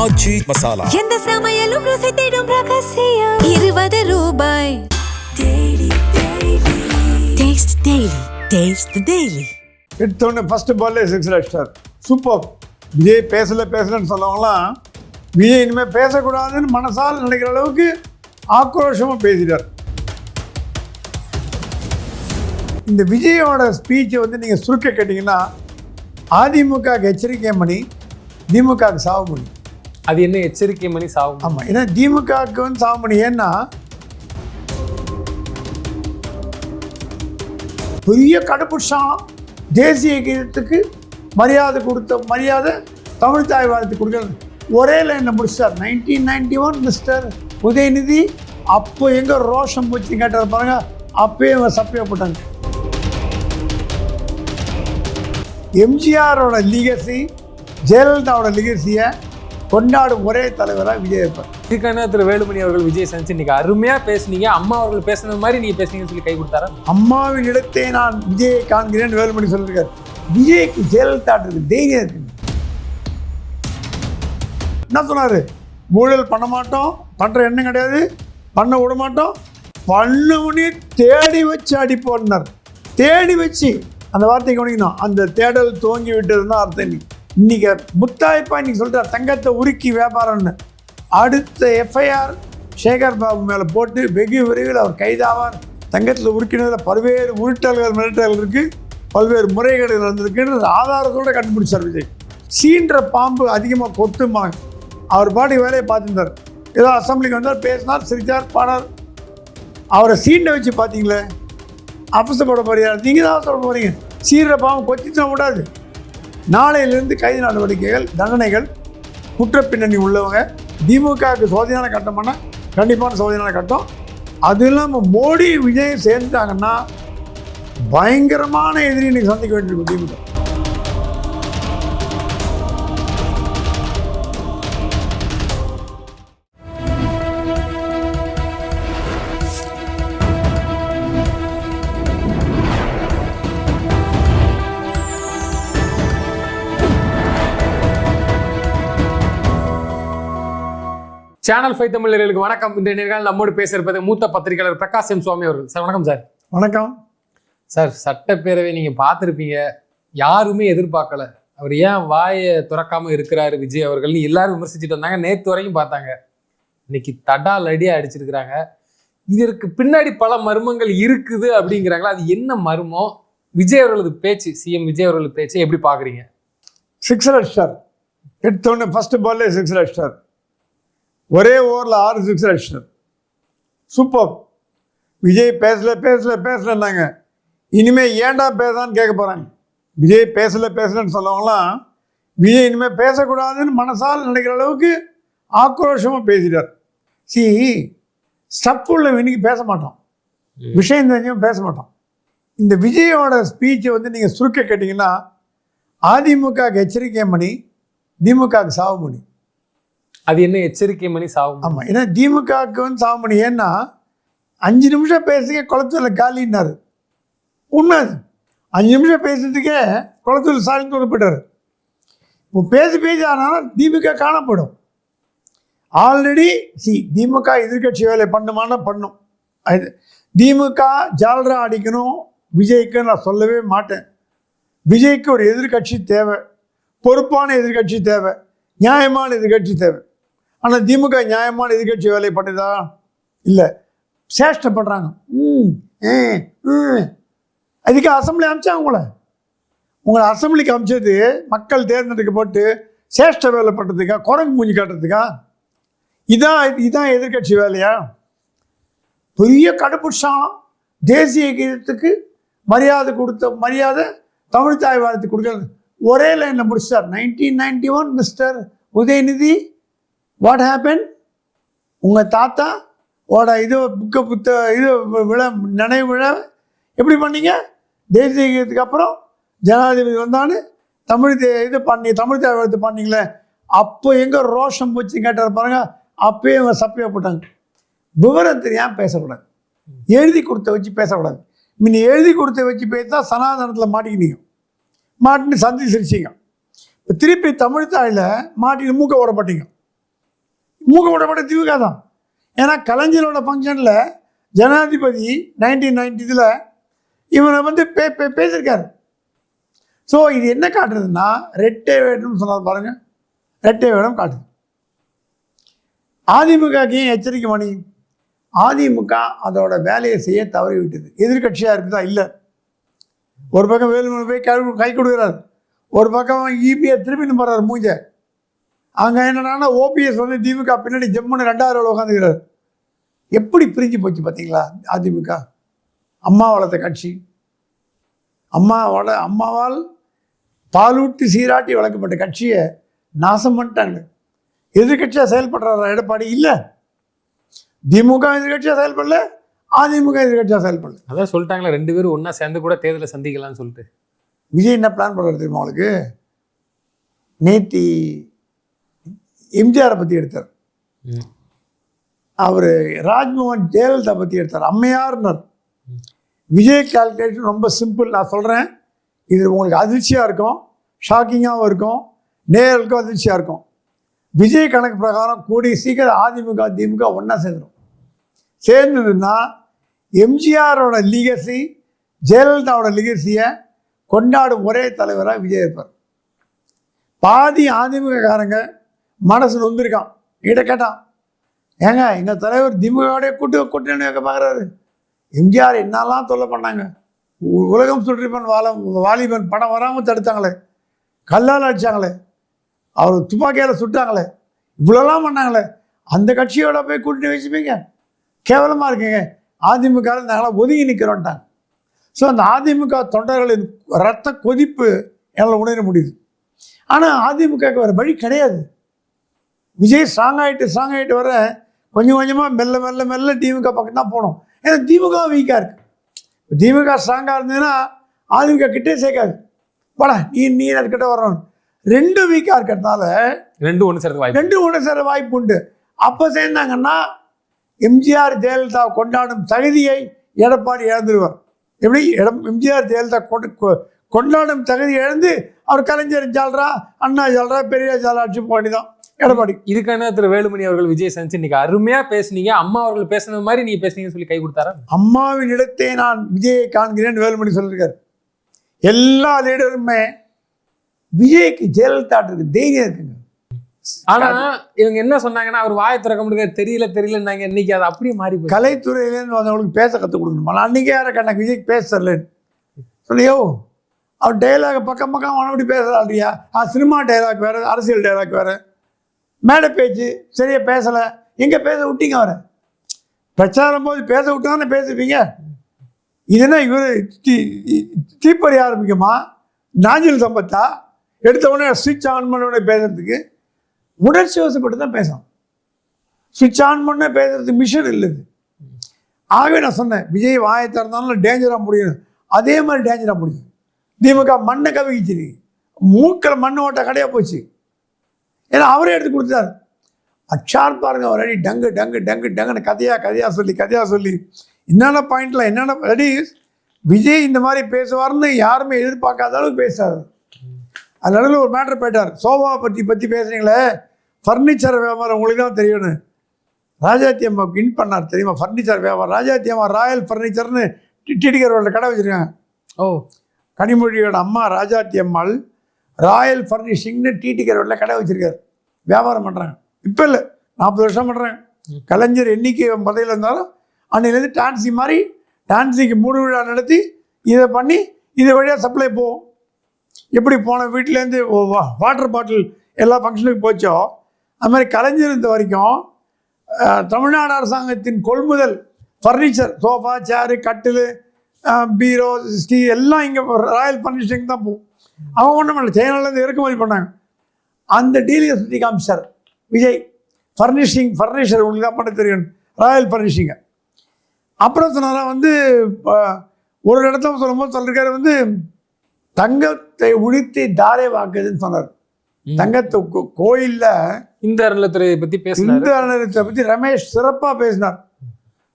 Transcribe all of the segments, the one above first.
ஆச்சி மசாலா. எந்த சமையலும் ருசி தேடும் ரகசியம். 20 ரூபாய். Taste Daily. Taste the Daily. எடுத்தோடனே ஃபர்ஸ்ட் பால்லே 6 அடிச்சிட்டார். சூப்பர். விஜய் பேசலன்னு சொல்லவங்களாம் விஜய் இனிமேல் பேசக்கூடாதுன்னு மனசால் நினைக்கிற அளவுக்கு ஆக்ரோஷமாக பேசிட்டார். இந்த விஜயோட ஸ்பீச்சை வந்து நீங்கள் சுருக்க கேட்டிங்கன்னா அதிமுகவுக்கு எச்சரிக்கை மணி, திமுகவுக்கு சாவு மணி. அது என்ன எச்சரிக்கை மணி சாவு? ஆமாம், ஏன்னா திமுகவுக்கு வந்து சாவு மணி. ஏன்னா பெரிய கடுப்புஷம் தேசிய கீதத்துக்கு மரியாதை தமிழ் தாய் வாழ்த்து கொடுக்குறது ஒரே லைனில் முடிச்சார். 1991 மிஸ்டர் உதயநிதி. அப்போ எங்கே ரோஷம் போச்சு கேட்டார் பாருங்க. அப்பயே அவங்க சப்பையை போட்டாங்க. எம்ஜிஆரோட லீகசி, ஜெயலலிதாவோட லீகசியை கொண்டாடும் ஒரே தலைவராக விஜய் இருப்பார். இதுக்கான திரு வேலுமணி அவர்கள் விஜய் சந்திச்சு இன்னைக்கு அருமையாக பேசுனீங்க. அம்மா அவர்கள் பேசுனது மாதிரி நீங்கள் பேசுனீங்கன்னு சொல்லி கை கொடுத்தாரா? அம்மாவின் இடத்தை நான் விஜயை காண்கிறேன் வேலுமணி சொல்லியிருக்காரு. விஜய்க்கு ஜெயலலிதா தைரியம் இருக்கு. என்ன சொன்னார்? ஊழல் பண்ண மாட்டோம், பண்ணுற எண்ணம் கிடையாது, பண்ண விட மாட்டோம், பண்ணவனே தேடி வச்சு அடிப்போன்னார். தேடி வச்சு அந்த வார்த்தை கவனிக்கணும். அந்த தேடல் துவங்கி விட்டதுன்னா அர்த்தம். இன்னைக்கு முத்தாய்ப்பா இன்னைக்கு சொல்கிறார் தங்கத்தை உருக்கி வியாபாரம்னு. அடுத்த எஃப்ஐஆர் சேகர் பாபு மேலே போட்டு வெகு விரைவில் அவர் கைதாவார். தங்கத்தில் உருக்கினதில் பல்வேறு உருட்டல்கள் மிரட்டல்கள் இருக்குது, பல்வேறு முறைகேடுகள் இருந்திருக்குன்றது ஆதாரத்தோடு கண்டுபிடிச்சார் விஜய். சீன்ற பாம்பு அதிகமாக கொத்துமாங்க. அவர் பாட்டி வேலையை பார்த்துருந்தார். ஏதோ அசம்பிளிக்கு வந்தார், பேசினார், சிரித்தார், பாடார். அவரை சீண்டை வச்சு பார்த்தீங்களே, அவசரப்பட போறியா? நீங்கள் தான் அவசரப்பட போகிறீங்க. சீன்ற பாம்பு கொத்திச்சா விடாது. நாளையிலிருந்து கைது நடவடிக்கைகள், தண்டனைகள், குற்றப்பின்னணி உள்ளவங்க திமுகவுக்கு சோதனையான கட்டம்னா கண்டிப்பான சோதனையான கட்டம். அது இல்லாமல் மோடி விஜய் சேர்ந்துட்டாங்கன்னா பயங்கரமான எதிரி இன்னைக்கு சந்திக்க வேண்டியிருக்கும் திமுக. சேனல் 5 தமிழர்களுக்கு வணக்கம். இன்றைய நேர்காணல் நம்மோடு பேச இருப்பது மூத்த பத்திரிகையாளர் பிரகாஷ் எம் சுவாமி அவர்கள். சார் வணக்கம். சார் வணக்கம். சார், சட்டப்பேரவை நீங்கள் பார்த்துருப்பீங்க, யாருமே எதிர்பார்க்கல. அவர் ஏன் வாயை துறக்காமல் இருக்கிறாரு விஜய் அவர்கள்னு எல்லாரும் விமர்சிச்சுட்டு வந்தாங்க. நேற்று வரைக்கும் பார்த்தாங்க. இன்னைக்கு தடால் அடியாக அடிச்சிருக்கிறாங்க. இதற்கு பின்னாடி பல மர்மங்கள் இருக்குது அப்படிங்கிறாங்களா? அது என்ன மர்மம்? விஜய் அவர்களது பேச்சு, சிஎம் விஜய் அவர்களது பேச்சு எப்படி பார்க்குறீங்க? 6 அடிச்சிட்டார். எடுத்தோடனே ஃபர்ஸ்ட் பால்லே 6 அடிச்சிட்டார். ஒரே ஓவரில் 6 6 அடிச்சிட்டார். சூப்பர். விஜய் பேசலன்னாங்க. இனிமேல் ஏன்டா பேசான்னு கேட்க போகிறாங்க. விஜய் பேசலன்னு சொல்லவங்களாம் விஜய் இனிமேல் பேசக்கூடாதுன்னு மனசால் நினைக்கிற அளவுக்கு ஆக்ரோஷமாக பேசிட்டார். ஸ்டப் உள்ள இன்னைக்கு பேச மாட்டோம், விஷயம் தெரிஞ்சும் பேச மாட்டோம். இந்த விஜயோட ஸ்பீச்சை வந்து நீங்கள் சுருக்க கேட்டிங்கன்னா அதிமுகவுக்கு எச்சரிக்கை மணி, திமுகவுக்கு சாவு மணி. அது என்ன எச்சரிக்கை மணி சாவு? ஆமாம், ஏன்னா திமுகவுக்கு வந்து சாவு மணி. ஏன்னா 5 நிமிஷம் பேசுங்க குளத்தூரில் காலின்னாரு. உண்மை. 5 நிமிஷம் பேசுறதுக்கே குளத்தூர் சாலின்னு போயிட்டார். இப்போ பேசி ஆனாலும் திமுக காணப்படும். ஆல்ரெடி திமுக எதிர்கட்சி வேலை பண்ணுமானா பண்ணும். அது திமுக ஜால்ரா அடிக்கணும் விஜய்க்கு நான் சொல்லவே மாட்டேன். விஜய்க்கு ஒரு எதிர்கட்சி தேவை, பொறுப்பான எதிர்கட்சி தேவை, நியாயமான எதிர்கட்சி தேவை. ஆனால் திமுக நியாயமான எதிர்கட்சி வேலை பண்ணுதா? இல்லை, சேஷ்டை பண்ணுறாங்க. அதுக்கு அசம்பிளி அமிச்சாங்க. உங்களை அசம்பிளிக்கு அமிச்சது மக்கள் தேர்ந்தெடுக்கப்பட்டு சேஷ்ட வேலை பண்ணுறதுக்கா, குரங்கு மூஞ்சி காட்டுறதுக்கா? இதான் எதிர்கட்சி வேலையா? பெரிய கடுப்புஷம் தேசிய கீதத்துக்கு மரியாதை தமிழ் தாய் வாழ்த்து கொடுக்குறது ஒரே லைனில் முடிச்சார். 1991 மிஸ்டர் உதயநிதி. What happen? உங்கள் தாத்தா ஓட நினைவு விழா எப்படி பண்ணீங்க? தேசிய கீதத்துக்கு அப்புறம் ஜனாதிபதி வந்தான்னு தமிழ் தாய் வாழ்த்து பண்ணீங்களே, அப்போ எங்கே ரோஷம் போச்சு கேட்டார் பாருங்க. அப்பயே அவங்க சப்பையை போட்டாங்க. விவரம் தெரியாமல் பேசக்கூடாது, எழுதி கொடுத்த வச்சு பேசக்கூடாது. முன்ன எழுதி கொடுத்த வச்சு பேசினா சனாதனத்தில் மாட்டின்னு சந்தி சிரிச்சிங்க. இப்போ திருப்பி தமிழ் தாயில் மாட்டின்னு மூக்க ஓடப்பட்டீங்க. மூக்கப்பட்ட திமுக தான். ஏன்னா கலைஞரோட ஃபங்க்ஷனில் ஜனாதிபதி 1990 இவனை வந்து பேசியிருக்காரு. ஸோ இது என்ன காட்டுறதுன்னா ரெட்டை வேடம்னு சொன்னார் பாருங்கள், ரெட்டை வேடம் காட்டுது. அதிமுகக்கு ஏன் எச்சரிக்கை மணி? அதிமுக அதோட வேலையை செய்ய தவறி விட்டது. எதிர்கட்சியாக இருக்குதா? இல்லை. ஒரு பக்கம் வேலுமணி போய் கை கொடுக்குறாரு, ஒரு பக்கம் இபிஎஸ் திருப்பி போடுறாரு மூஞ்ச. அங்கே என்னன்னா ஓபிஎஸ் வந்து திமுக பின்னாடி ஜம்முன்னு 2,000 உட்காந்துக்கிறார். எப்படி பிரிஞ்சு போச்சு பார்த்தீங்களா அதிமுக? அம்மா வளர்த்த கட்சி, அம்மாவால் பாலூட்டி சீராட்டி வளர்க்கப்பட்ட கட்சியை நாசம் பண்ணிட்டாங்க. எதிர்கட்சியாக செயல்படுறாரா எடப்பாடி? இல்லை. திமுக எதிர்கட்சியாக செயல்படல, அதிமுக எதிர்கட்சியாக செயல்படல. அதான் சொல்லிட்டாங்களா 2 பேரும் ஒன்றா சேர்ந்து கூட தேர்தலை சந்திக்கலாம்னு சொல்லிட்டு. விஜய் என்ன பிளான் பண்ணுறது தெரியுமா அவங்களுக்கு? நேத்தி எம்ஜிஆரை பற்றி எடுத்தார், அவர் ராஜ்மோகன் ஜெயலலிதா பற்றி எடுத்தார், அம்மையார்னர். விஜய் கால்குலேஷன் ரொம்ப சிம்பிள். நான் சொல்கிறேன், இது உங்களுக்கு அதிர்ச்சியாக இருக்கும், ஷாக்கிங்காகவும் இருக்கும், நேயர்களுக்கும் அதிர்ச்சியாக இருக்கும். விஜய் கணக்கு பிரகாரம் கூடி சீக்கிரம் அதிமுக திமுக ஒன்றா சேர்ந்துடும். சேர்ந்ததுன்னா எம்ஜிஆரோட லீகசி, ஜெயலலிதாவோட லீகசியை கொண்டாடும் ஒரே தலைவராக விஜய் இருப்பார். பாதி அதிமுககாரங்க மனசு நொந்திருக்கான். என்கிட்ட கேட்டான், ஏங்க எங்கள் தலைவர் திமுகவோடைய கூட்டணி வைக்க பார்க்குறாரு, எம்ஜிஆர் என்னெல்லாம் தொல்லை பண்ணாங்க, உலகம் சுற்றிப்பன் வாலிபன் படம் வராமல் தடுத்தாங்களே, கல்லால் அடித்தாங்களே, அவர் துப்பாக்கியால் சுட்டாங்களே, இவ்வளோலாம் பண்ணாங்களே, அந்த கட்சியோட போய் கூட்டணி வச்சுப்பீங்க, கேவலமாக இருக்குங்க, அதிமுக நாங்களாம் ஒதுங்கி நிற்கிறோன்ட்டாங்க. ஸோ அந்த அதிமுக தொண்டர்களின் ரத்த கொதிப்பு என்னால் உணர முடியுது. ஆனால் அதிமுகவுக்கு வேறு வழி கிடையாது. விஜய் ஸ்ட்ராங் ஆகிட்டு வர கொஞ்சம் கொஞ்சமாக மெல்ல திமுக பக்கம் தான் போகணும். ஏன்னா திமுக வீக்காக இருக்குது. திமுக ஸ்ட்ராங்காக இருந்ததுன்னா அதிமுக கிட்டே சேர்க்காது. போடா நீ அதுக்கிட்ட வரணும். 2 வீக்காக இருக்கிறதுனால 2 ஒன்று சேர வாய்ப்பு உண்டு. அப்போ சேர்ந்தாங்கன்னா எம்ஜிஆர் ஜெயலலிதா கொண்டாடும் தகுதியை எடப்பாடி இழந்துருவார். எப்படி எம்ஜிஆர் ஜெயலலிதா கொண்டாடும் தகுதி இழந்து அவர் கலைஞர் ஜால்ரா, அண்ணா ஜால்ரா, பெரியார் ஜால்ரா அடிச்சு போண்டிதான் எடப்பாடி. இதுக்கான திரு வேலுமணி அவர்கள் விஜய் சந்திச்சு இன்னைக்கு அருமையாக பேசுனீங்க. அம்மா அவர்கள் பேசுனது மாதிரி நீங்க பேசுனீங்கன்னு சொல்லி கை கொடுத்தாரா? அம்மாவின் இடத்தை நான் விஜயை காண்கிறேன் வேலுமணி சொல்லியிருக்காரு. எல்லா லீடருமே விஜய்க்கு ஜெயலலிதாட்டுக்கு தைரியம் இருக்குங்க. ஆனா இவங்க என்ன சொன்னாங்கன்னா, அவர் வாயை திறக்க முடியாது, தெரியலன்னாங்க. இன்னைக்கு அது அப்படியே மாறி போய் கலைத்துறையிலேருந்து வந்தவங்களுக்கு பேச கற்றுக் கொடுக்கணுமா? அன்றைக்கே யாரை கண்ணா விஜய்க்கு பேச தரலன்னு சொல்லியோ, அவர் டைலாக் பக்கம் மறுபடி பேசுகிறாள்றியா? சினிமா டைலாக் வேறு, அரசியல் டைலாக் வேறு, மேடை பேச்சு சரியாக பேசலை. எங்கே பேச விட்டீங்க அவரை? பிரச்சாரம் போது பேச விட்டானே பேசிப்பீங்க. இதுனா இவர் தீப்பறி ஆரம்பிக்குமா? நாஞ்சில் சம்பத்தா எடுத்தவொடனே ஸ்விட்ச் ஆன் பண்ண பேசுறதுக்கு உணர்ச்சி வசப்பட்டு தான் பேசணும். ஸ்விட்ச் ஆன் பண்ண பேசுறதுக்கு மிஷன் இல்லை. ஆகவே நான் சொன்னேன், விஜய் வாயை திறந்தாலும் டேஞ்சராக முடியும். அதே மாதிரி டேஞ்சராக முடியும். திமுக மண்ணை கவிச்சிரு, மூக்கில் மண்ணை ஓட்ட கடையாக போச்சு. ஏன்னா அவரே எடுத்து கொடுத்தாரு. அச்சார் பாருங்க, அவர் ரெடி டங்குன்னு கதையாக சொல்லி என்னென்ன பாயிண்ட்ல என்னென்ன ரெடி. விஜய் இந்த மாதிரி பேசுவார்னு யாருமே எதிர்பார்க்காத அளவுக்கு பேசுறாரு. அதனால ஒரு மேட்டர் போயிட்டார். சோபா பற்றி பேசுறீங்களே, ஃபர்னிச்சர் வியாபாரம் உங்களுக்கு தான் தெரியணும். ராஜாத்தி அம்மாவுக்கு இன் பண்ணார் தெரியுமா? ஃபர்னிச்சர் வியாபாரம் ராஜாத்தி அம்மா ராயல் ஃபர்னிச்சர்னு டிடிகர் ரோட்டில் கடை வச்சுருக்காங்க. கனிமொழியோட அம்மா ராஜாத்தி அம்மாள் ராயல் ஃபர்னிஷிங்னு டிடிகர் ரோட்டில் கடை வச்சுருக்காரு. வியாபாரம் பண்ணுறாங்க. இப்போ இல்லை, 40 வருஷம் பண்ணுறாங்க. கலைஞர் என்னைக்கு பதவியில் இருந்தாலும் அன்னையிலேருந்து டான்சி மாதிரி டான்ஸிக்கு 3 விழா நடத்தி இதை பண்ணி இது வழியாக சப்ளை போகும். எப்படி போன வீட்டிலேருந்து வாட்டர் பாட்டில் எல்லா ஃபங்க்ஷனுக்கு போச்சோ அது மாதிரி கலைஞர் இருந்த வரைக்கும் தமிழ்நாடு அரசாங்கத்தின் கொள்முதல் ஃபர்னிச்சர், சோஃபா, சேரு, கட்டில், பீரோ, ஸ்டீல் எல்லாம் இங்கே ராயல் ஃபர்னிஷிங் தான் போகும். அவங்க ஒன்றும் பண்ணல, சைனாலேருந்து இறக்குமதி பண்ணாங்க. அந்த டீலியை சுற்றி காமிச்சார் விஜய். ஃபர்னிச்சர் உங்களுக்கு தான் பண்ண தெரியும், ராயல் ஃபர்னிஷிங்கை. அப்புறம் சொன்னாரா வந்து ஒரு இடத்துல சொல்லும்போது சொல்லியிருக்காரு வந்து தங்கத்தை உழித்து தாரை வாக்குதுன்னு சொன்னார். தங்கத்தை கோயிலில் இந்த அறநிலையத்துறையை பற்றி இந்த அறநிலையத்தை பற்றி ரமேஷ் சிறப்பாக பேசினார்.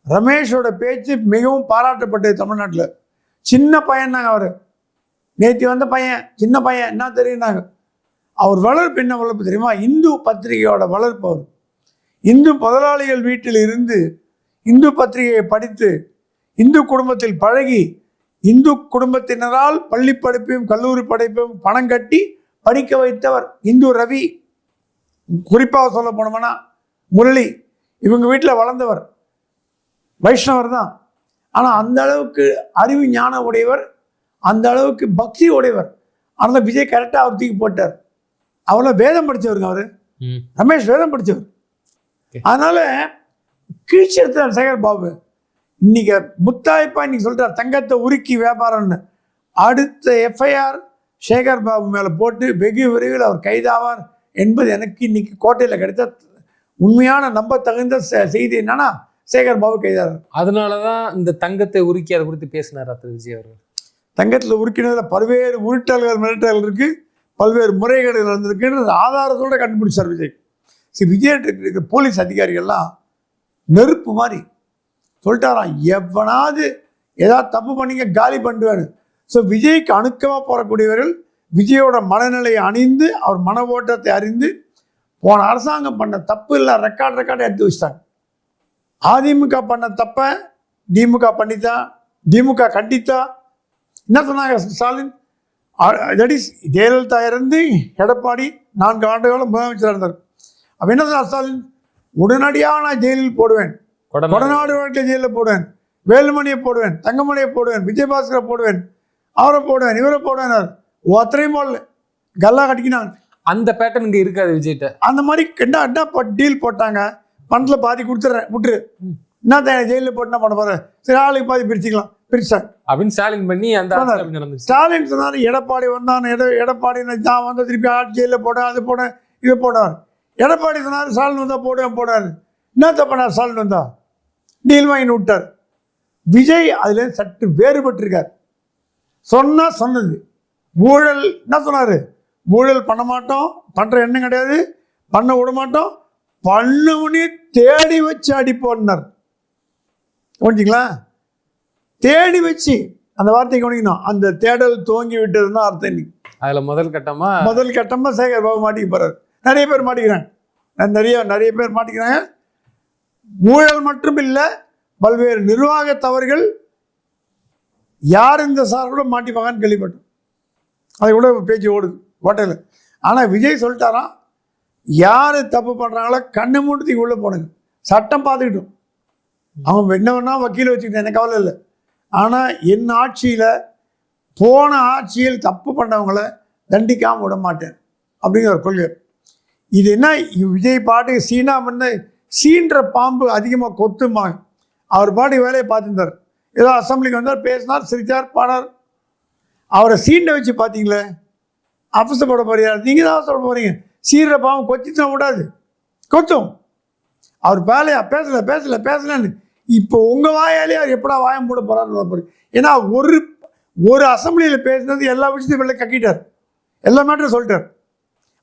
ரமேஷோட பேச்சு மிகவும் பாராட்டப்பட்டது தமிழ்நாட்டில். சின்ன பையன் தாங்க அவர், நேற்று வந்த பையன், சின்ன பையன், என்ன தெரியும்னாங்க. அவர் வளர்ப்பு என்ன வளர்ப்பு தெரியுமா? இந்து பத்திரிகையோட வளர்ப்பு. அவர் இந்து முதலாளிகள் வீட்டில் இருந்து இந்து பத்திரிகையை படித்து இந்து குடும்பத்தில் பழகி இந்து குடும்பத்தினரால் பள்ளி படிப்பையும் கல்லூரி படிப்பையும் பணம் கட்டி படிக்க வைத்தவர் இந்து ரவி. குறிப்பாக சொல்ல போனோம்னா முரளி இவங்க வீட்டில் வளர்ந்தவர் வைஷ்ணவர் தான். ஆனால் அந்த அளவுக்கு அறிவு ஞானம் உடையவர், அந்த அளவுக்கு பக்தி உடையவர். ஆனால் விஜய் கரெக்டாக அவர் தூக்கி போட்டார். அவ்வளோ வேதம் படித்தவருங்க அவர். ரமேஷ் வேதம் படித்தவர். அதனால கீழ்ச்சி எடுத்தார் சேகர் பாபு. இன்னைக்கு முத்தாய்ப்பா இன்னைக்கு சொல்றார் தங்கத்தை உருக்கி வியாபாரம்னு. அடுத்த எஃப்ஐஆர் சேகர் பாபு மேலே போட்டு வெகு விரைவில் அவர் கைதாவார் என்பது எனக்கு இன்னைக்கு கோட்டையில் கிடைத்த உண்மையான நம்ப தகுந்த செய்தி. என்னன்னா சேகர் பாபு கைதார். அதனாலதான் இந்த தங்கத்தை உருக்கி அதை குறித்து பேசினார் திரு விஜய் அவர்கள். தங்கத்தில் உருக்கினதில் பல்வேறு உருட்டல்கள் மிரட்டல்கள் இருக்கு, பல்வேறு முறைகேடுகள் இருந்திருக்குன்றது ஆதாரத்தோடு கண்டுபிடிச்சார் விஜய். சரி, விஜய் போலீஸ் அதிகாரிகள்லாம் நெருப்பு மாதிரி சொல்லிட்டாராம், எவனாவது ஏதாவது தப்பு பண்ணிங்க காலி பண்ணுவேன்னு. ஸோ விஜய்க்கு அணுக்கமாக போகக்கூடியவர்கள் விஜயோட மனநிலையை அணிந்து அவர் மன ஓட்டத்தை அறிந்து போன அரசாங்கம் பண்ண தப்பு இல்லை ரெக்கார்டு எடுத்து வச்சிட்டாங்க. அதிமுக பண்ண தப்பை திமுக பண்ணித்தா, திமுக கண்டித்தா. என்ன சொன்னாங்க ஸ்டாலின்? தட் இஸ் ஜெயலலிதா இருந்து எடப்பாடி 4 ஆண்டுகளும் முதலமைச்சராக இருந்தார். அப்போ என்ன சொன்னார் ஸ்டாலின்? உடனடியாக நான் ஜெயிலில் போடுவேன், கொடநாடு வழக்கில் ஜெயிலில் போடுவேன், வேலுமணியை போடுவேன், தங்கமணியை போடுவேன், விஜயபாஸ்கரை போடுவேன், அவரை போடுவேன், இவரை போடுவேன். ஒத்தரையும் போடல, கல்லா கட்டிக்கினாங்க. அந்த பேட்டர்ன் இங்கே இருக்காது விஜய்கிட்ட. அந்த மாதிரி என்ன டீல் போட்டாங்க, பணத்தில் பாதி கொடுத்துட்றேன் விட்டுரு, என்ன ஜெயிலில் போட்டுனா பண்ண போகிறேன், சரி ஆளுக்கு பாதி பிரிச்சுக்கலாம், பிரிச்சாங்க அப்படின்னு ஸ்டாலின் பண்ணி அந்த ஸ்டாலின் சொன்னார் எடப்பாடி வந்தான், எடப்பாடி நான் வந்து திருப்பி ஜெயிலில் போட்டேன், அது போனேன், இது போனார். எடப்பாடி சொன்னார் ஸ்டாலின் வந்தால் போடுவார். என்ன தப்பானார்? ஸ்டாலின் வந்தா டீல் வாங்கின்னு விட்டார். விஜய் அதில் சற்று வேறுபட்டிருக்கார். சொன்னது ஊழல். என்ன சொன்னார்? ஊழல் பண்ண மாட்டோம், பண்ணுற எண்ணம் கிடையாது, பண்ண விட மாட்டோம், பண்ணவனே தேடி வச்சு அடிப்போன்னார். புரிஞ்சுங்களா? தேடி வச்சு அந்த வார்த்தை கவனிக்கணும். அந்த தேடல் துவங்கி விட்டதுன்னா அர்த்தம். இன்னைக்கு அதில் முதல் கட்டமாக சேகர் பாபு மாட்டிக்க போறாரு. நிறைய பேர் மாட்டிக்கிறாங்க, நிறைய பேர் மாட்டிக்கிறாங்க. ஊழல் மட்டும் இல்லை, பல்வேறு நிர்வாக தவறுகள் யார் இந்த சார் கூட மாட்டிப்பாங்கன்னு கேள்விப்பட்டோம். அது கூட பேச்சு ஓடுது ஹோட்டலில். ஆனால் விஜய் சொல்லிட்டாராம், யார் தப்பு பண்ணுறாங்களோ கண்ணு மூட்டத்துக்கு உள்ளே போனுங்க, சட்டம் பார்த்துக்கிட்டோம். அவன் என்ன வேணா வக்கீல் வச்சுக்கிட்டேன், எனக்கு கவலை இல்லை. ஆனால் என் ஆட்சியில் போன ஆட்சியில் தப்பு பண்ணவங்கள தண்டிக்காமல் விட மாட்டேன் அப்படிங்கிற ஒரு கொள்கை. இது என்ன விஜய் பாட்டுக்கு சீனா வந்து சீன்ற பாம்பு அதிகமாக கொத்துமாங்க. அவர் பாட்டு வேலையை பார்த்துருந்தார். ஏதோ அசம்பிளிக்கு வந்தார், பேசினார், சிரித்தார், பாடார். அவரை சீண்டை வச்சு பார்த்தீங்களே, அவசரப்பட போறீங்க. நீங்கள் தான் அவசரப்பட போகிறீங்க. சீன்ற பாம்பு கொத்திதான் விடாது, கொத்தும். அவர் வேலையா பேசலன்னு இப்போ உங்கள் வாயாலே அவர் எப்படா வாயம் போட போகிறாரு. ஏன்னா ஒரு அசம்பிளியில் பேசினது எல்லா விஷயத்தையும் வெளில கக்கிட்டார், எல்லா மேட்டரும் சொல்லிட்டார்.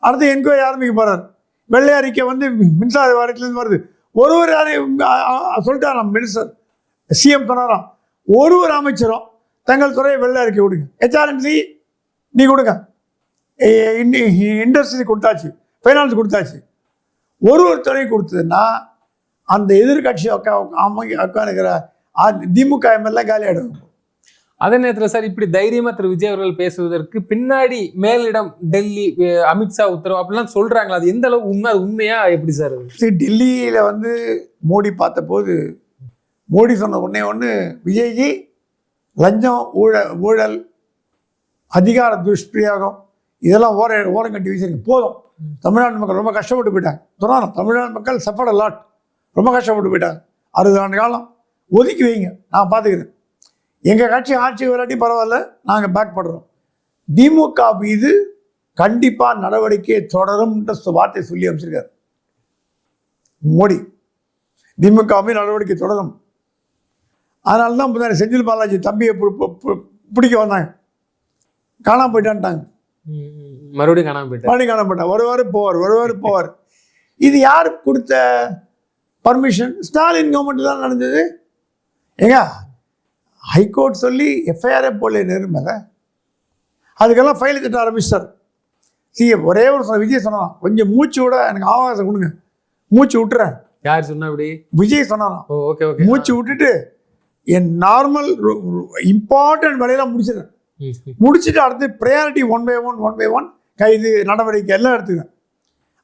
அடுத்து என்கொயரி ஆரம்பிக்க போகிறார். வெள்ளை அறிக்கை வந்து மின்சார வாரியத்துலேருந்து வருது. ஒரு சொல்லிட்டார் நம்ம மினிஸ்டர், சிஎம் சொன்னாராம், ஒரு அமைச்சரும் தங்கள் துறையை வெள்ளை அறிக்கை கொடுங்க. ஹெச்ஆர்என்சி நீ கொடுங்க, இண்டஸ்ட்ரி கொடுத்தாச்சு, ஃபைனான்ஸ் கொடுத்தாச்சு. ஒரு துறையும் கொடுத்ததுன்னா அந்த எதிர்கட்சி உட்காந்துக்கிற திமுக எம்எல்ஏ காலி ஆகிடும். அதே நேரத்தில் சார் இப்படி தைரியமாக திரு விஜய் அவர்கள் பேசுவதற்கு பின்னாடி மேலிடம் டெல்லி அமித்ஷா உத்தரவு அப்படிலாம் சொல்கிறாங்களா? அது எந்த அளவுக்கு உண்மை? அது உண்மையா எப்படி சார்? டெல்லியில் வந்து மோடி பார்த்த போது மோடி சொன்ன ஒன்று விஜய்ஜி லஞ்சம், ஊழல், அதிகார துஷ்பிரயோகம் இதெல்லாம் ஓரம் கட்டி வச்சிருக்கு, போதும். தமிழ்நாடு மக்கள் ரொம்ப கஷ்டப்பட்டு போயிட்டாங்க. சொன்னாலும் தமிழ்நாடு மக்கள் சஃபர்ட் லாட், ரொம்ப கஷ்டப்பட்டு போயிட்டாங்க. 60 ஆண்டு காலம் ஒதுக்கி வைங்க, நான் பார்த்துக்கிறேன். எங்கள் கட்சி ஆட்சி வராட்டி பரவாயில்ல, நாங்கள் பேக் பண்ணுறோம். திமுக மீது கண்டிப்பாக நடவடிக்கை தொடரும்ன்ற வார்த்தை சொல்லி அமைச்சிருக்காரு மோடி. திமுக மீது நடவடிக்கை தொடரும். அதனால தான் முன்னாடி செந்தில் பாலாஜி தம்பியை பிடிக்க வந்தாங்க, காணாமல் போயிட்டான்ட்டாங்க. மறுபடியும் காணாமல் போயிட்டான். வருவார் போவார். இது யார் கொடுத்த பர்மிஷன்? ஸ்டாலின் கவர்மெண்ட் தான் நடந்தது. ஏங்க ஹைகோர்ட் சொல்லி எஃப்ஐஆரே போல நேருமேல, அதுக்கெல்லாம் ஃபைல் திட்ட ஆரம்பிச்சார். ஒரே ஒரு விஜய் சொன்னான், கொஞ்சம் மூச்சு விட எனக்கு அவகாசம் கொடுங்க, மூச்சு விட்டுறேன், யார் சொன்னா அப்படி? விஜய் சொன்னாராம். Okay okay. மூச்சு விட்டுட்டு என் நார்மல் இம்பார்ட்டன்ட் வேலையெல்லாம் முடிச்சிடுறேன், முடிச்சுட்டு அடுத்து ப்ரையாரிட்டி ஒன் பை ஒன் கைது நடவடிக்கை எல்லாம் எடுத்துக்கிறேன்.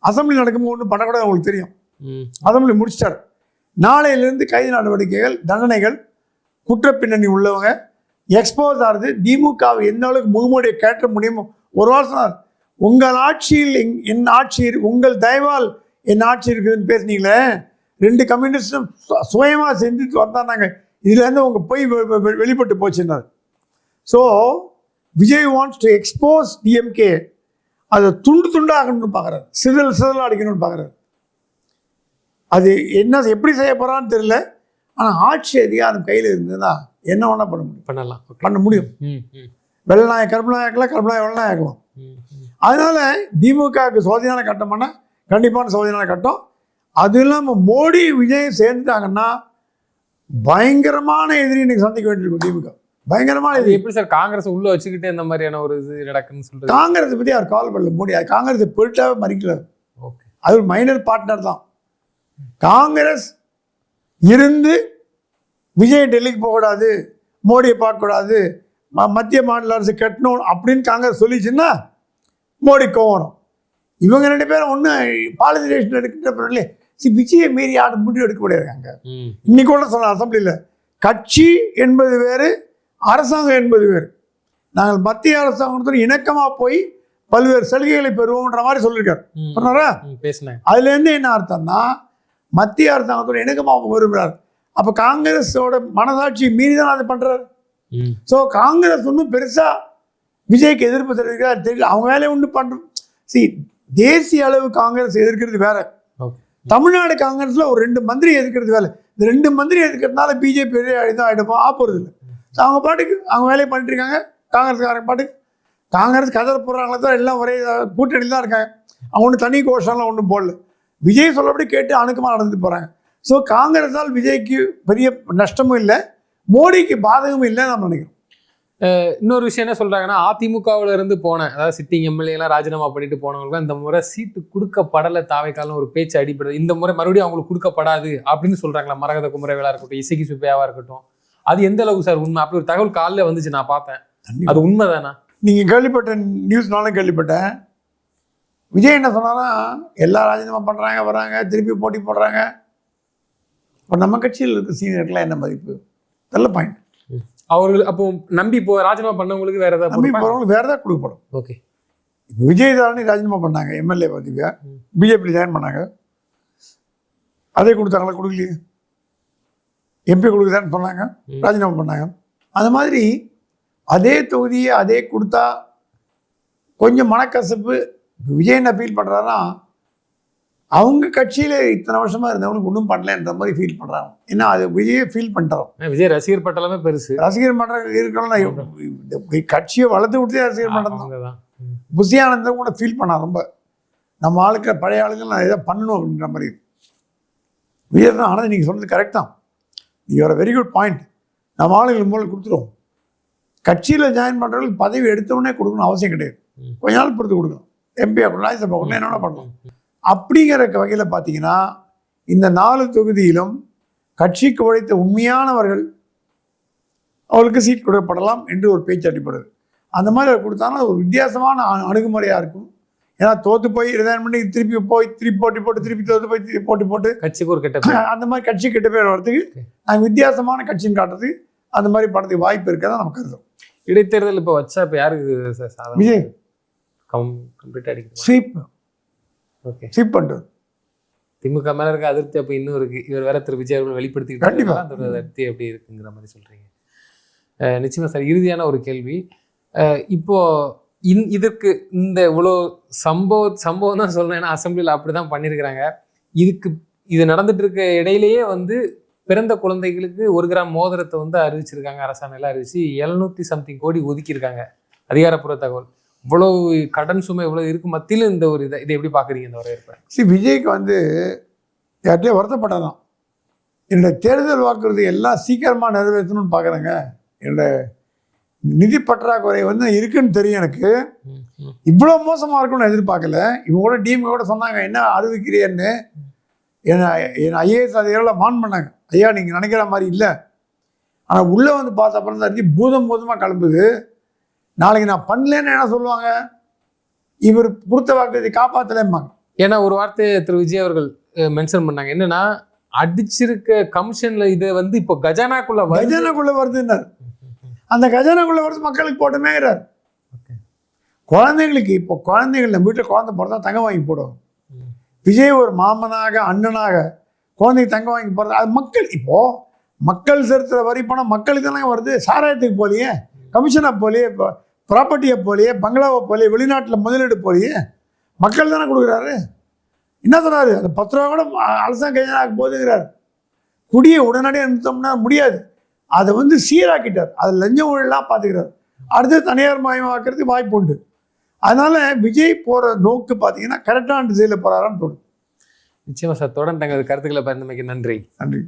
அசம்பிளி நடக்கும்போது ஒன்றும் பண்ணக்கூடாது, உங்களுக்கு தெரியும். அசம்பிளி முடிச்சிட்டார். நாளையிலிருந்து கைது நடவடிக்கைகள், தண்டனைகள், குற்றப்பின்னணி உள்ளவங்க எக்ஸ்போஸ் ஆகுது. திமுகவை எந்த அளவுக்கு முகமூடியை கேட்ட முடியுமோ. ஒரு வாரம் சொன்னார், உங்கள் ஆட்சியில் என் ஆட்சி, உங்கள் தயவால் என் ஆட்சி இருக்குதுன்னு பேசுனீங்களே, 2 கம்யூனிஸ்டும் சுயமாக செஞ்சுட்டு வந்தாங்க, இதுலேருந்து உங்கள் போய் வெளிப்பட்டு போச்சுன்னார். So Vijay wants to expose DMK. அதை துண்டு துண்டாகணும்னு பார்க்குறாரு, சிதல் அடிக்கணும்னு பார்க்குறாரு. அது என்ன எப்படி செய்ய போகிறான்னு தெரியல. ஆனால் ஆட்சி அதிகாரம் கையில் இருந்ததுன்னா என்ன வேணால் பண்ண முடியும். வெள்ளநாய கருப்பநாயக்கலாம், கருப்பநாய வெள்ளநாயக்கலாம். அதனால திமுகவுக்கு சோதனையான கட்டம்னா கண்டிப்பான சோதனையான கட்டம். அது இல்லாமல் மோடி விஜய் சேர்ந்துட்டாங்கன்னா பயங்கரமான எதிரி இன்னைக்கு சந்திக்க வேண்டியிருக்கும் திமுக. பயங்கரமான எதிரி. எப்படி சார் காங்கிரஸ் உள்ள வச்சுக்கிட்டு இந்த மாதிரியான ஒரு இது நடக்குன்னு சொல்றது? காங்கிரஸ் பற்றி அவர் கால் பண்ணல மோடி. அது காங்கிரஸ் பொருட்டாவே மறிக்கல. அது ஒரு மைனர் பார்ட்னர் தான். காங்கிரஸ் இருந்து விஜய் டெல்லிக்கு போகக்கூடாது, மோடியை பார்க்கக்கூடாது, மத்திய மாநில அரசு கட்டணும் அப்படின்னு காங்கிரஸ் சொல்லிச்சுன்னா மோடி கோவணும். இவங்க 2 பேரும் ஒன்று பாலிசி ரேஷன் எடுக்கிற பிறகு விஜயை மீறி யாரும் முடிவு எடுக்க முடியாதுங்க. இன்னைக்கு கூட சொன்ன அசம்பிளியில் கட்சி என்பது வேறு, அரசாங்கம் என்பது வேறு. நாங்கள் மத்திய அரசாங்கத்தில் இணக்கமாக போய் பல்வேறு சலுகைகளை பெறுவோம்ன்ற மாதிரி சொல்லியிருக்காரு. சொன்னாரா? அதுலேருந்து என்ன அர்த்தம்னா மத்திய அரசாங்கத்தோட இணக்கமாக விரும்புகிறார். அப்போ காங்கிரஸோட மனசாட்சி மீறி தான் அதை பண்ணுறாரு. ஸோ காங்கிரஸ் ஒன்றும் பெருசாக விஜய்க்கு எதிர்ப்பு தெரிவிக்கிறார் தெரியல. அவங்க வேலையை ஒன்று பண்ணுறோம். தேசிய அளவு காங்கிரஸ் எதிர்க்கிறது வேற, தமிழ்நாடு காங்கிரஸ்ல ஒரு 2 மந்திரி எதிர்க்கிறது வேலை. இந்த 2 மந்திரி எதிர்க்கிறதுனால பிஜேபி இதாக ஆகிடுமோ ஆப்போறது இல்லை. ஸோ அவங்க பாட்டுக்கு அவங்க வேலையை பண்ணிட்டு இருக்காங்க. காங்கிரஸ்காரங்க பாட்டுக்கு காங்கிரஸ் கதற போடுறாங்களே தான், எல்லாம் ஒரே கூட்டணி தான் இருக்காங்க. அவங்க ஒன்றும் தனி கோஷம்லாம் ஒன்றும் போடல. விஜய் சொல்லப்படி கேட்டு அணுக்கமாக நடந்துட்டு போகிறாங்க. ஸோ காங்கிரஸால் விஜய்க்கு பெரிய நஷ்டமும் இல்லை, மோடிக்கு பாதகமும் இல்லைன்னு நம்ம நினைக்கிறோம். இன்னொரு விஷயம் என்ன சொல்றாங்கன்னா, அதிமுகவில் இருந்து போன அதாவது சிட்டிங் எம்எல்ஏலாம் ராஜினாமா பண்ணிட்டு போனவங்களுக்கு இந்த முறை சீட்டு கொடுக்கப்படலை, தாவைக்காலம் ஒரு பேச்சு அடிப்படுது. இந்த முறை மறுபடியும் அவங்களுக்கு கொடுக்கப்படாது அப்படின்னு சொல்றாங்களா? மரகத குமரவேலா இருக்கட்டும், இசைக்கு சுப்பையாவா இருக்கட்டும், அது எந்த அளவுக்கு சார் உண்மை? அப்படி ஒரு தகவல் காலைல வந்துச்சு, நான் பார்த்தேன். அது உண்மைதானா? நீங்க கேள்விப்பட்ட நியூஸ் நானும் கேள்விப்பட்டேன். விஜய் என்ன சொன்னாலும் எல்லா ராஜினாமா பண்றாங்க, வராங்க, திருப்பி போட்டி போடுறாங்க. இப்போ நம்ம கட்சியில் இருக்க சீனியர்லாம் என்ன மதிப்பு? நல்ல பாயிண்ட். அவர்கள் அப்போ நம்பி ராஜினாமா பண்ணவங்களுக்கு வேற ஏதாவது நம்பி போறவங்களுக்கு வேற ஏதாவது கொடுக்கப்படும். ஓகே. இப்போ விஜய் தாரணி ராஜினாமா பண்ணாங்க, எம்எல்ஏ பார்த்திங்க, பிஜேபி ஜாயின் பண்ணாங்க. அதே கொடுத்தாங்களா? கொடுக்கலையே. எம்பி கொடுக்குதான்னு சொன்னாங்க, ராஜினாமா பண்ணாங்க. அது மாதிரி அதே தொகுதியை அதே கொடுத்தா கொஞ்சம் மனக்கசப்பு. விஜய் என்ன ஃபீல் பண்ணுறாருன்னா, அவங்க கட்சியில் இத்தனை வருஷமாக இருந்தவங்களுக்கு ஒன்றும் பண்ணலன்ற மாதிரி ஃபீல் பண்ணுறாங்க. ஏன்னா அது விஜயை ஃபீல் பண்ணிட்டாரோம். விஜய் ரசிகர் பட்டலமே பெருசு. ரசிகர் மன்றம் இருக்கலாம், கட்சியை வளர்த்து விட்டு ரசிகர் மன்றம் தான். புஷி ஆனந்தம் கூட ஃபீல் பண்ணா ரொம்ப, நம்ம ஆளுக்கு பழைய ஆளுங்க நான் எதாவது பண்ணணும் அப்படின்ற மாதிரி விஜய் தான். ஆனால் நீங்கள் சொன்னது கரெக்ட் தான். நீங்கள் ஒரு வெரி குட் பாயிண்ட். நம்ம ஆளுங்களுக்கு மூலம் கொடுத்துருவோம். கட்சியில் ஜாயின் பண்ணுறவங்களுக்கு பதவி எடுத்தவொடனே கொடுக்கணும் அவசியம் கிடையாது. கொஞ்ச நாள் பொறுத்து கொடுக்கணும். எம்பி ஆகணும், ராஜ்யசபா ஆகணும், என்னென்ன பண்ணலாம். அப்படிங்கிற வகையில் பார்த்தீங்கன்னா இந்த 4 தொகுதியிலும் கட்சிக்கு உழைத்த உண்மையானவர்கள் அவர்களுக்கு சீட் கொடுக்கப்படலாம் என்று ஒரு பேச்சு அடிப்படுது. அந்த மாதிரி அவர் கொடுத்தாங்கன்னா ஒரு வித்தியாசமான அணுகுமுறையாக இருக்கும். ஏன்னா தோற்று போய் ரிசைன் பண்ணி திருப்பி போட்டி போட்டு திருப்பி தோற்று போய் திருப்பி போட்டி போட்டு கட்சிக்கு ஒரு கெட்ட அந்த மாதிரி கட்சி கெட்ட பேர் வர்றதுக்கு நாங்கள் வித்தியாசமான கட்சின்னு காட்டுறதுக்கு அந்த மாதிரி படத்துக்கு வாய்ப்பு இருக்கதான் நம்ம கருதும். இடைத்தேர்தல் இப்போ வச்சா இப்போ யாருக்கு விஜய் கம்ப்ளீட் அடிக்கும் ஸ்வீப். ஓகே, ஸ்வீப் பண்ணுறது. திமுக மேல இருக்க அதிருப்தி அப்போ இன்னும் இருக்கு. இவர் வேற திரு விஜய் அவர்கள் வெளிப்படுத்திக்கிட்டு அந்த அதிருப்தி எப்படி இருக்குங்கிற மாதிரி சொல்றீங்க. நிச்சயமா சார், இறுதியான ஒரு கேள்வி. இப்போ இதற்கு இந்த இவ்வளோ சம்பவம் தான் சொல்லணும். ஏன்னா அசம்பிளியில் அப்படிதான் பண்ணியிருக்கிறாங்க. இது நடந்துட்டு இருக்க இடையிலேயே பிறந்த குழந்தைகளுக்கு 1 கிராம் மோதிரத்தை அறிவிச்சிருக்காங்க. அரசாணையில் அறிவிச்சு 700 கோடி ஒதுக்கியிருக்காங்க. அதிகாரப்பூர்வ தகவல். இவ்வளவு கடன் சுமை இவ்வளவு இருக்கு மத்தியில் இந்த ஒரு இதை எப்படி பார்க்குறீங்க இந்த வரவேற்பை? விஜய்க்கு யார்கிட்டயே வருத்தப்பட்டதான். என்னோட தேர்தல் வாக்குறுதி எல்லாம் சீக்கிரமாக நிறைவேற்றணும்னு பார்க்குறேங்க. என்னோட நிதி பற்றாக்குறை இருக்குன்னு தெரியும் எனக்கு. இவ்வளோ மோசமாக இருக்கும்னு எதிர்பார்க்கல. இவங்க கூட டீம் கூட சொன்னாங்க என்ன அறிவிக்கிறேன்னு. என் ஐஏஎஸ் அதிகாரிகள் வான் பண்ணாங்க, ஐயா நீங்கள் நினைக்கிற மாதிரி இல்லை. ஆனால் உள்ளே வந்து பார்த்த அப்புறம் தான் இருக்கு பூதமாக கிளம்புது. நாளைக்கு நான் பண்ணலன்னு என்ன சொல்லுவாங்க, இவர் கொடுத்த வாக்குறுதி காப்பாற்றலேம்பாங்க. ஏன்னா ஒரு வார்த்தை திரு விஜய் அவர்கள் மென்ஷன் பண்ணாங்க, என்னன்னா அடிச்சிருக்க கமிஷன்ல இதை வந்து இப்போ கஜானாக்குள்ள வருதுன்னார். அந்த கஜானாக்குள்ள வருது மக்களுக்கு போட்டுமேங்கிறார். குழந்தைங்களுக்கு இப்போ குழந்தைகள் வீட்டில் குழந்தை பிறந்தா தங்க வாங்கி போடுவாங்க. விஜய் ஒரு மாமனாக அண்ணனாக குழந்தைக்கு தங்க வாங்கி போடுறது, அது மக்கள் இப்போ மக்கள் செலுத்துகிற வரி பணம் மக்களுக்கு தானே வருது. சாராயத்துக்கு போலியே, கமிஷனை போலியே, இப்போ ப்ராப்பர்ட்டியை போலியே, பங்களாவை போலியே, வெளிநாட்டில் முதலீடு போலியே, மக்கள் தானே கொடுக்குறாரு. என்ன சொல்கிறாரு, அந்த 10 ரூபா கூட அரசாங்க கையாளாக போதுங்கிறார். குடியை உடனடியாக நிறுத்தோம்னா முடியாது, அதை வந்து சீராக்கிட்டார். அது லஞ்சம் ஊழலாம் பார்த்துக்கிறார். அடுத்து தனியார் மயமாக்கிறதுக்கு வாய்ப்பு உண்டு. அதனால் விஜய் போகிற நோக்கு பார்த்தீங்கன்னா கரெக்டான திசையில் போகிறாரான்னு தோணும். நிச்சயமா சார். தொடர்ந்து தங்களது கருத்துக்களை பகிர்ந்தமைக்கு நன்றி. நன்றி.